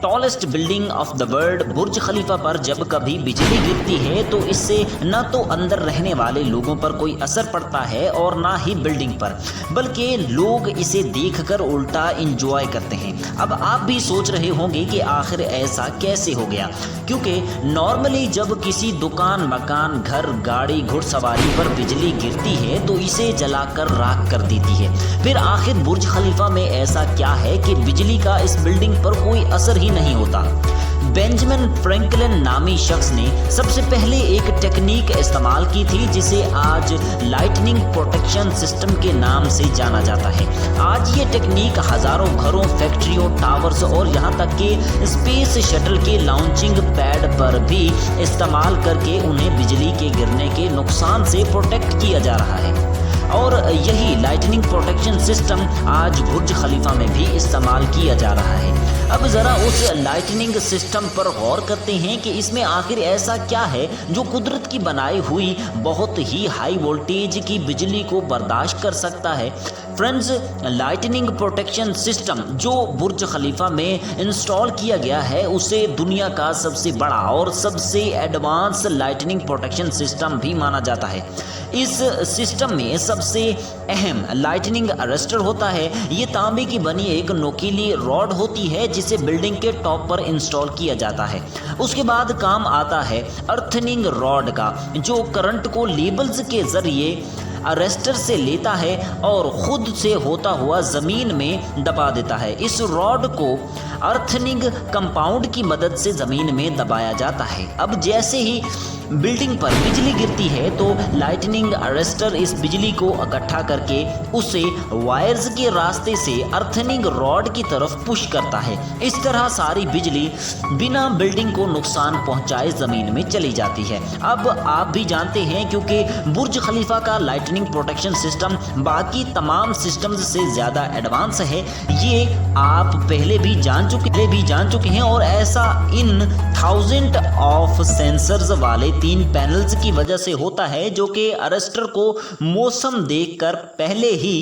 Tallest building of the world Burj Khalifa पर जब कभी बिजली गिरती है तो इससे न तो अंदर रहने वाले लोगों पर कोई असर पड़ता है और ना ही बिल्डिंग पर, बल्कि लोग इसे देखकर उल्टा इंजॉय करते हैं। अब आप भी सोच रहे होंगे कि आखिर ऐसा कैसे हो गया, क्योंकि नॉर्मली जब किसी दुकान, मकान, घर, गाड़ी, घुड़सवारी पर बिजली गिरती है तो इसे जलाकर राख कर देती है। फिर आखिर बुर्ज खलीफा में ऐसा क्या है कि बिजली का इस बिल्डिंग पर कोई असर ही नहीं होता। बेंजामिन फ्रैंकलिन नामी शख्स ने सबसे पहले एक टेक्निक इस्तेमाल की थी जिसे आज लाइटनिंग प्रोटेक्शन सिस्टम के नाम से जाना जाता है। आज ये टेक्निक हजारों घरों, फैक्ट्रियों, टावर्स और यहाँ तक कि स्पेस शटल के लॉन्चिंग पैड पर भी इस्तेमाल करके उन्हें बिजली के गिरने के नुकसान से प्रोटेक्ट किया जा रहा है। और यही लाइटनिंग प्रोटेक्शन सिस्टम आज बुर्ज खलीफा में भी इस्तेमाल किया जा रहा है। अब ज़रा उस लाइटनिंग सिस्टम पर गौर करते हैं कि इसमें आखिर ऐसा क्या है जो कुदरत की बनाई हुई बहुत ही हाई वोल्टेज की बिजली को बर्दाश्त कर सकता है। फ्रेंड्स, लाइटनिंग प्रोटेक्शन सिस्टम जो बुर्ज खलीफा में इंस्टॉल किया गया है उसे दुनिया का सबसे बड़ा और सबसे एडवांस लाइटनिंग प्रोटेक्शन सिस्टम भी माना जाता है। इस सिस्टम में सबसे अहम लाइटनिंग अरेस्टर होता है। ये तांबे की बनी एक नोकीली रॉड होती है जिसे बिल्डिंग के टॉप पर इंस्टॉल किया जाता है। उसके बाद काम आता है अर्थनिंग रॉड का, जो करंट को लेबल्स के जरिए अरेस्टर से लेता है और खुद से होता हुआ ज़मीन में दबा देता है। इस रॉड को अर्थनिंग कंपाउंड की मदद से ज़मीन में दबाया जाता है। अब जैसे ही बिल्डिंग पर बिजली गिरती है तो लाइटनिंग अरेस्टर इस बिजली को इकट्ठा करके उसे वायर्स के रास्ते से अर्थनिंग रॉड की तरफ पुश करता है। इस तरह सारी बिजली बिना बिल्डिंग को नुकसान पहुंचाए ज़मीन में चली जाती है। अब आप भी जानते हैं, क्योंकि बुर्ज खलीफा का लाइटनिंग प्रोटेक्शन सिस्टम बाकी तमाम सिस्टम्स से ज़्यादा एडवांस है। ये आप पहले भी जान चुके हैं और ऐसा इन थाउजेंड ऑफ सेंसर्स वाले 3 पैनल्स की वजह से होता है, जो कि अरेस्टर को मौसम देखकर पहले ही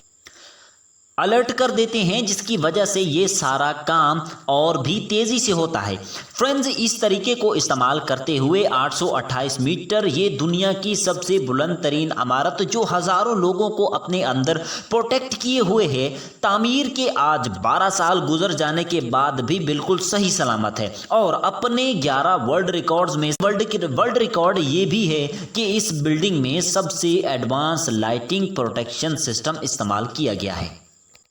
अलर्ट कर देते हैं, जिसकी वजह से ये सारा काम और भी तेज़ी से होता है। फ्रेंड्स, इस तरीके को इस्तेमाल करते हुए 828 मीटर ये दुनिया की सबसे बुलंद तरीन इमारत, जो हज़ारों लोगों को अपने अंदर प्रोटेक्ट किए हुए है, तामीर के आज 12 साल गुजर जाने के बाद भी बिल्कुल सही सलामत है। और अपने 11 वर्ल्ड रिकॉर्ड्स में वर्ल्ड रिकॉर्ड ये भी है कि इस बिल्डिंग में सबसे एडवांस लाइटिंग प्रोटेक्शन सिस्टम इस्तेमाल किया गया है।